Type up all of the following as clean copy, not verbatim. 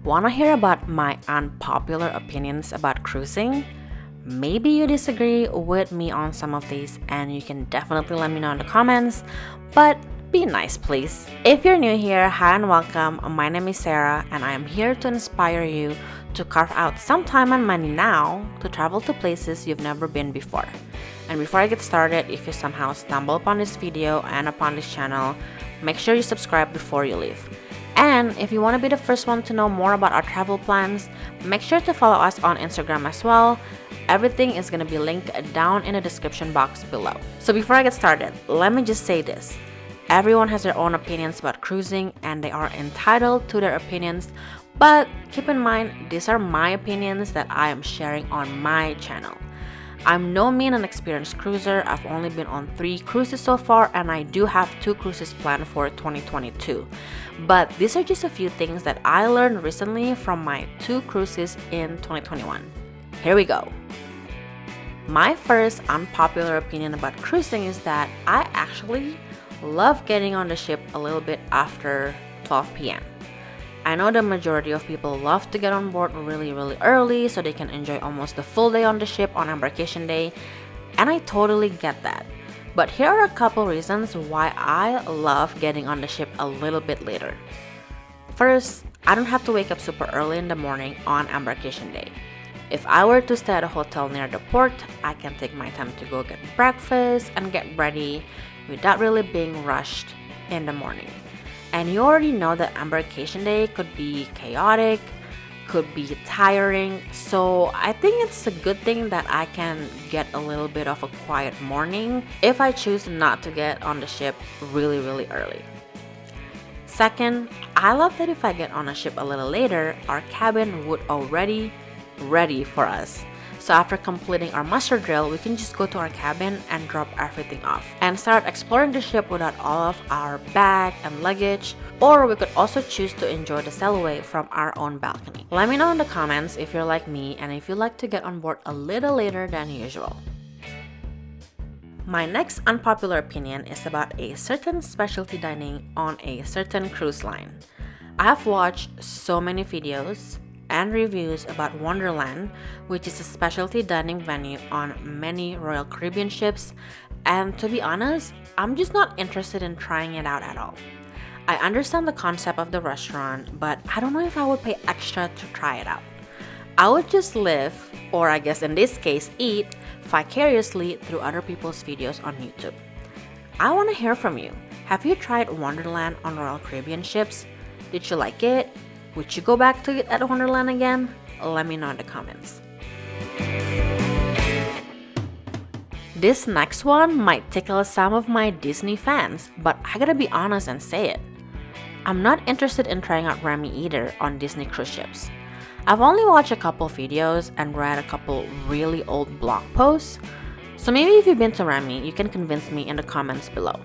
Wanna hear about my unpopular opinions about cruising? Maybe you disagree with me on some of these, and you can definitely let me know in the comments, but be nice, please. If you're new here, hi and welcome. My name is Sarah, and I am here to inspire you to carve out some time and money now to travel to places you've never been before. And before I get started, if you somehow stumble upon this video and upon this channel, make sure you subscribe before you leave. And if you want to be the first one to know more about our travel plans, make sure to follow us on Instagram as well. Everything is going to be linked down in the description box below. So before I get started, let me just say this. Everyone has their own opinions about cruising and they are entitled to their opinions, but keep in mind, these are my opinions that I am sharing on my channel. I'm no mean an experienced cruiser. I've only been on 3 cruises so far, and I do have 2 cruises planned for 2022. But these are just a few things that I learned recently from my 2 cruises in 2021. Here we go. My first unpopular opinion about cruising is that I actually love getting on the ship a little bit after 12 p.m. I know the majority of people love to get on board really early so they can enjoy almost the full day on the ship on Embarkation Day, and I totally get that. But here are a couple reasons why I love getting on the ship a little bit later. First, I don't have to wake up super early in the morning on Embarkation Day. If I were to stay at a hotel near the port, I can take my time to go get breakfast and get ready without really being rushed in the morning. And you already know that Embarkation Day could be chaotic, could be tiring, so I think it's a good thing that I can get a little bit of a quiet morning if I choose not to get on the ship really early. Second, I love that if I get on a ship a little later, our cabin would already ready for us. So after completing our muster drill, we can just go to our cabin and drop everything off and start exploring the ship without all of our bag and luggage, or we could also choose to enjoy the sailaway from our own balcony. Let me know in the comments if you're like me and if you like to get on board a little later than usual. My next unpopular opinion is about a certain specialty dining on a certain cruise line. I have watched so many videos and reviews about Wonderland, which is a specialty dining venue on many Royal Caribbean ships, and to be honest, I'm just not interested in trying it out at all. I understand the concept of the restaurant, but I don't know if I would pay extra to try it out. I would just live, or I guess in this case eat, vicariously through other people's videos on YouTube. I want to hear from you. Have you tried Wonderland on Royal Caribbean ships? Did you like it? Would you go back to it at Wonderland again? Let me know in the comments. This next one might tickle some of my Disney fans, but I gotta be honest and say it. I'm not interested in trying out Remy either on Disney cruise ships. I've only watched a couple videos and read a couple really old blog posts, so maybe if you've been to Remy, you can convince me in the comments below.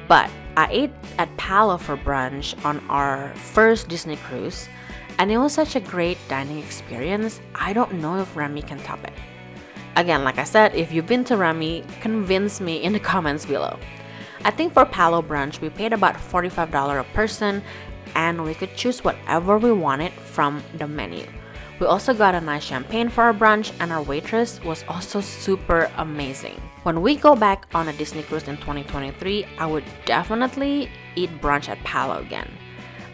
But I ate at Palo for brunch on our first Disney cruise, and it was such a great dining experience. I don't know if Remy can top it. Again, like I said, if you've been to Remy, convince me in the comments below. I think for Palo brunch, we paid about $45 a person, and we could choose whatever we wanted from the menu. We also got a nice champagne for our brunch, and our waitress was also super amazing. When we go back on a Disney cruise in 2023, I would definitely eat brunch at Palo again.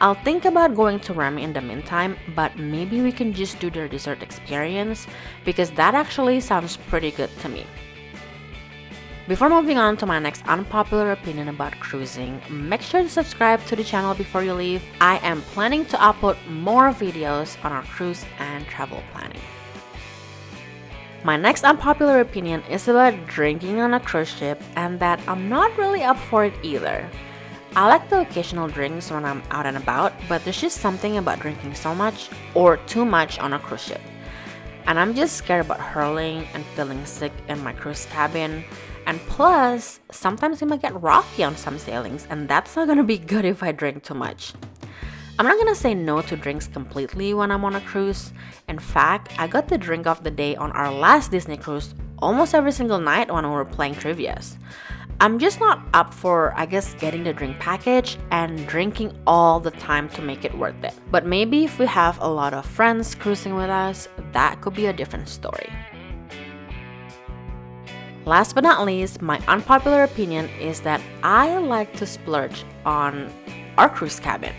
I'll think about going to Remy in the meantime, but maybe we can just do the dessert experience because that actually sounds pretty good to me. Before moving on to my next unpopular opinion about cruising, make sure to subscribe to the channel before you leave. I am planning to upload more videos on our cruise and travel planning. My next unpopular opinion is about drinking on a cruise ship, and that I'm not really up for it either. I like the occasional drinks when I'm out and about, but there's just something about drinking so much or too much on a cruise ship. And I'm just scared about hurling and feeling sick in my cruise cabin. And plus, sometimes it might get rocky on some sailings, and that's not gonna be good if I drink too much. I'm not gonna say no to drinks completely when I'm on a cruise. In fact, I got the drink of the day on our last Disney cruise almost every single night when we were playing trivias. I'm just not up for, I guess, getting the drink package and drinking all the time to make it worth it. But maybe if we have a lot of friends cruising with us, that could be a different story. Last but not least, my unpopular opinion is that I like to splurge on our cruise cabin.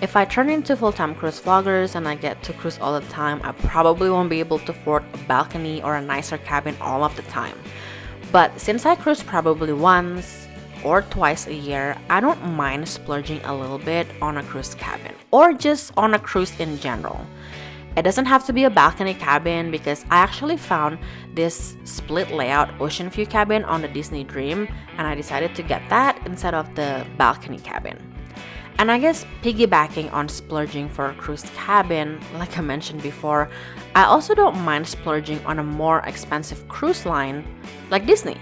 If I turn into full-time cruise vloggers and I get to cruise all the time, I probably won't be able to afford a balcony or a nicer cabin all of the time. But since I cruise probably once or twice a year, I don't mind splurging a little bit on a cruise cabin or just on a cruise in general. It doesn't have to be a balcony cabin because I actually found this split layout ocean view cabin on the Disney Dream and I decided to get that instead of the balcony cabin. And I guess piggybacking on splurging for a cruise cabin, like I mentioned before, I also don't mind splurging on a more expensive cruise line like Disney.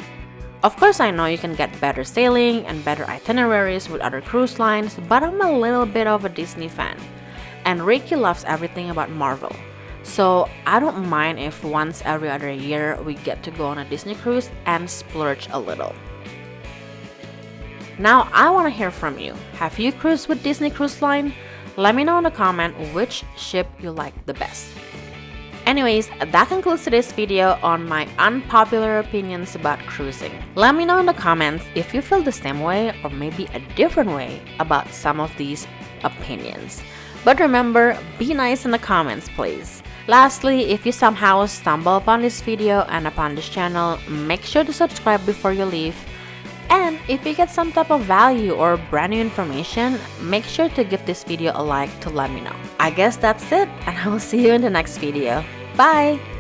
Of course, I know you can get better sailing and better itineraries with other cruise lines, but I'm a little bit of a Disney fan. And Ricky loves everything about Marvel. So I don't mind if once every other year we get to go on a Disney cruise and splurge a little. Now I want to hear from you. Have you cruised with Disney Cruise Line? Let me know in the comment which ship you like the best. Anyways, that concludes today's video on my unpopular opinions about cruising. Let me know in the comments if you feel the same way or maybe a different way about some of these opinions. But remember, be nice in the comments, please. Lastly, if you somehow stumble upon this video and upon this channel, make sure to subscribe before you leave. And if you get some type of value or brand new information, make sure to give this video a like to let me know. I guess that's it, and I will see you in the next video. Bye!